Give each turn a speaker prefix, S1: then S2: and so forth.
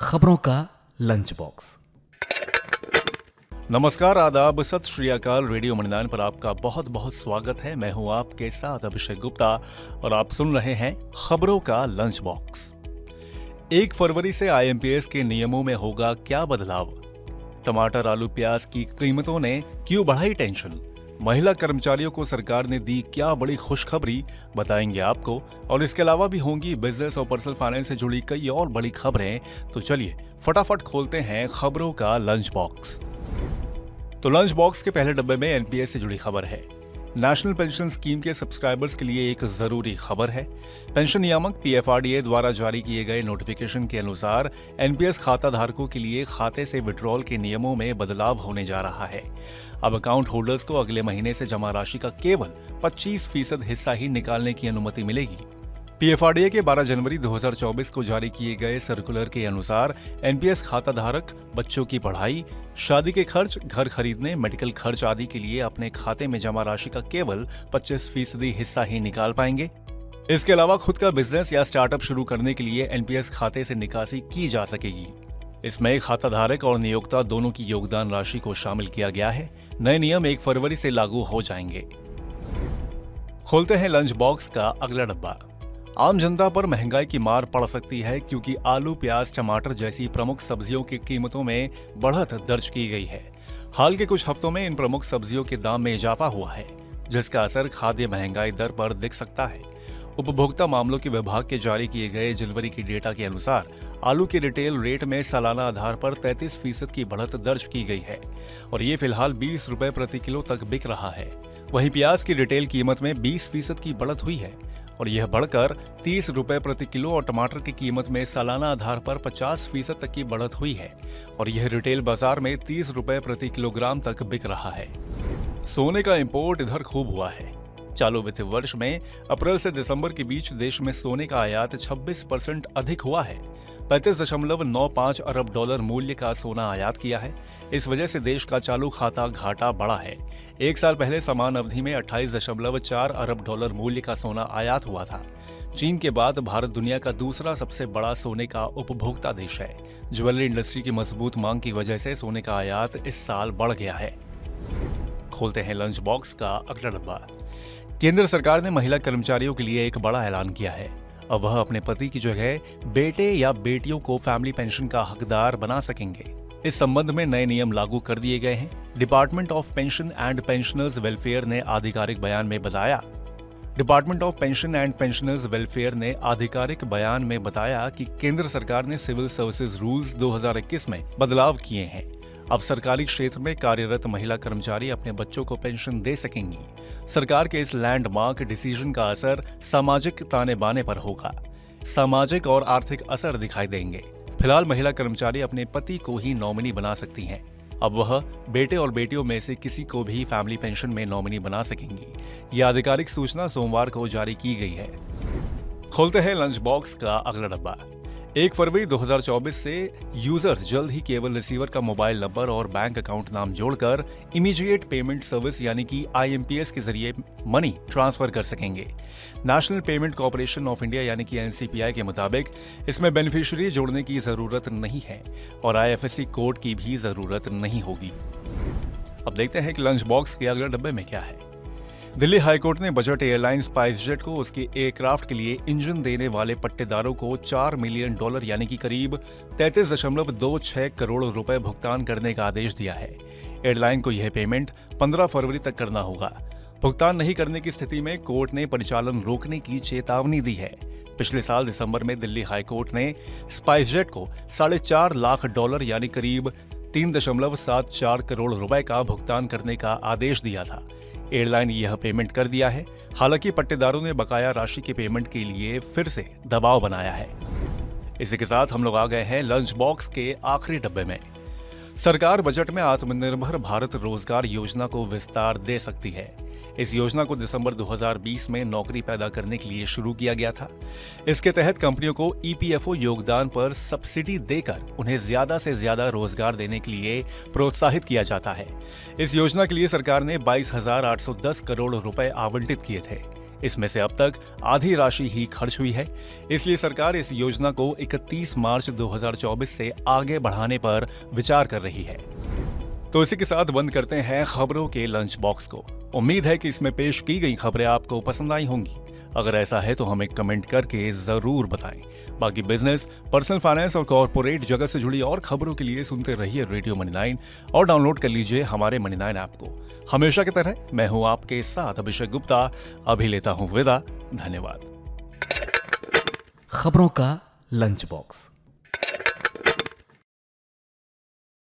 S1: खबरों का lunch box.
S2: नमस्कार, आदाब, सत श्री अकाल। रेडियो मणिनान पर आपका बहुत बहुत स्वागत है। मैं हूं आपके साथ अभिषेक गुप्ता और आप सुन रहे हैं खबरों का लंच बॉक्स। 1 फरवरी से आईएमपीएस के नियमों में होगा क्या बदलाव? टमाटर, आलू, प्याज की कीमतों ने क्यों बढ़ाई टेंशन? महिला कर्मचारियों को सरकार ने दी क्या बड़ी खुशखबरी, बताएंगे आपको। और इसके अलावा भी होंगी बिजनेस और पर्सनल फाइनेंस से जुड़ी कई और बड़ी खबरें। तो चलिए फटाफट खोलते हैं खबरों का लंच बॉक्स। तो लंच बॉक्स के पहले डब्बे में एनपीएस से जुड़ी खबर है। नेशनल पेंशन स्कीम के सब्सक्राइबर्स के लिए एक जरूरी खबर है। पेंशन नियामक पीएफआरडीए द्वारा जारी किए गए नोटिफिकेशन के अनुसार एनपीएस खाता धारकों के लिए खाते से विड्रॉल के नियमों में बदलाव होने जा रहा है। अब अकाउंट होल्डर्स को अगले महीने से जमा राशि का केवल 25% हिस्सा ही निकालने की अनुमति मिलेगी। पीएफआरडीए के 12 जनवरी 2024 को जारी किए गए सर्कुलर के अनुसार एनपीएस खाता धारक बच्चों की पढ़ाई, शादी के खर्च, घर खरीदने, मेडिकल खर्च आदि के लिए अपने खाते में जमा राशि का केवल 25% हिस्सा ही निकाल पाएंगे। इसके अलावा खुद का बिजनेस या स्टार्टअप शुरू करने के लिए एनपीएस खाते से निकासी की जा सकेगी। इसमें खाता धारक और नियोक्ता दोनों की योगदान राशि को शामिल किया गया है। नए नियम 1 फरवरी से लागू हो जाएंगे। खोलते हैं लंच बॉक्स का अगला डब्बा। आम जनता पर महंगाई की मार पड़ सकती है क्योंकि आलू, प्याज, टमाटर जैसी प्रमुख सब्जियों की कीमतों में बढ़त दर्ज की गई है। हाल के कुछ हफ्तों में इन प्रमुख सब्जियों के दाम में इजाफा हुआ है, जिसका असर खाद्य महंगाई दर पर दिख सकता है। उपभोक्ता मामलों के विभाग के जारी किए गए जनवरी की डेटा के अनुसार आलू के रिटेल रेट में सालाना आधार पर 33% की बढ़त दर्ज की गई है और ये फिलहाल 20 रुपए प्रति किलो तक बिक रहा है। वहीं प्याज की रिटेल कीमत में 20% की बढ़त हुई है और यह बढ़कर 30 रुपए प्रति किलो और टमाटर की कीमत में सालाना आधार पर 50% तक की बढ़त हुई है और यह रिटेल बाजार में 30 रुपए प्रति किलोग्राम तक बिक रहा है। सोने का इंपोर्ट इधर खूब हुआ है। चालू वित्त वर्ष में अप्रैल से दिसंबर के बीच देश में सोने का आयात 26% अधिक हुआ है। 35.95 अरब डॉलर मूल्य का सोना आयात किया है। इस वजह से देश का चालू खाता घाटा बढ़ा है। एक साल पहले समान अवधि में 28.4 अरब डॉलर मूल्य का सोना आयात हुआ था। चीन के बाद भारत दुनिया का दूसरा सबसे बड़ा सोने का उपभोक्ता देश है। ज्वेलरी इंडस्ट्री की मजबूत मांग की वजह से सोने का आयात इस साल बढ़ गया है। खोलते हैं लंच बॉक्स का अगला डब्बा। केंद्र सरकार ने महिला कर्मचारियों के लिए एक बड़ा ऐलान किया है। अब वह अपने पति की जगह बेटे या बेटियों को फैमिली पेंशन का हकदार बना सकेंगे। इस संबंध में नए नियम लागू कर दिए गए हैं। Department of pension and pensioners welfare ने आधिकारिक बयान में बताया कि केंद्र सरकार ने सिविल सर्विसेज रूल्स 2021 में बदलाव किए हैं। अब सरकारी क्षेत्र में कार्यरत महिला कर्मचारी अपने बच्चों को पेंशन दे सकेंगी। सरकार के इस लैंडमार्क डिसीजन का असर सामाजिक ताने बाने पर होगा। सामाजिक और आर्थिक असर दिखाई देंगे। फिलहाल महिला कर्मचारी अपने पति को ही नॉमिनी बना सकती हैं। अब वह बेटे और बेटियों में से किसी को भी फैमिली पेंशन में नॉमिनी बना सकेंगी। यह आधिकारिक सूचना सोमवार को जारी की गई है। खोलते हैं लंच बॉक्स का अगला डब्बा। 1 फरवरी 2024 से यूजर्स जल्द ही केबल रिसीवर का मोबाइल नंबर और बैंक अकाउंट नाम जोड़कर इमीडिएट पेमेंट सर्विस यानी कि आईएमपीएस के जरिए मनी ट्रांसफर कर सकेंगे। National payment corporation of India यानी कि एनसीपीआई के मुताबिक इसमें बेनिफिशियरी जोड़ने की जरूरत नहीं है और आईएफएससी कोड की भी जरूरत नहीं होगी। अब देखते हैं कि लंच बॉक्स के अगले डब्बे में क्या है। दिल्ली हाईकोर्ट ने बजट एयरलाइन स्पाइसजेट को उसके एयरक्राफ्ट के लिए इंजन देने वाले पट्टेदारों को $4 मिलियन यानी कि करीब 33.26 करोड़ रुपए भुगतान करने का आदेश दिया है। एयरलाइन को यह पेमेंट 15 फरवरी तक करना होगा। भुगतान नहीं करने की स्थिति में कोर्ट ने परिचालन रोकने की चेतावनी दी है। पिछले साल दिसंबर में दिल्ली हाईकोर्ट ने स्पाइसजेट को $4.5 लाख यानी करीब 3.74 करोड़ रुपए का भुगतान करने का आदेश दिया था। एयरलाइन ने यह पेमेंट कर दिया है। हालांकि पट्टेदारों ने बकाया राशि के पेमेंट के लिए फिर से दबाव बनाया है। इसी के साथ हम लोग आ गए हैं लंच बॉक्स के आखिरी डब्बे में। सरकार बजट में आत्मनिर्भर भारत रोजगार योजना को विस्तार दे सकती है। इस योजना को दिसंबर 2020 में नौकरी पैदा करने के लिए शुरू किया गया था। इसके तहत कंपनियों को ईपीएफओ योगदान पर सब्सिडी देकर उन्हें ज्यादा से ज्यादा रोजगार देने के लिए प्रोत्साहित किया जाता है। इस योजना के लिए सरकार ने 22,810 करोड़ रुपए आवंटित किए थे। इसमें से अब तक आधी राशि ही खर्च हुई है। इसलिए सरकार इस योजना को 31 मार्च 2024 से आगे बढ़ाने पर विचार कर रही है। तो इसी के साथ बंद करते हैं खबरों के लंच बॉक्स को। उम्मीद है कि इसमें पेश की गई खबरें आपको पसंद आई होंगी। अगर ऐसा है तो हमें कमेंट करके जरूर बताएं। बाकी बिजनेस, पर्सनल फाइनेंस और कॉर्पोरेट जगत से जुड़ी और खबरों के लिए सुनते रहिए रेडियो मनी 9 और डाउनलोड कर लीजिए हमारे मनी 9 ऐप को। हमेशा की तरह मैं हूं आपके साथ अभिषेक गुप्ता। अभी लेता हूं विदा। धन्यवाद।
S1: खबरों का लंच बॉक्स।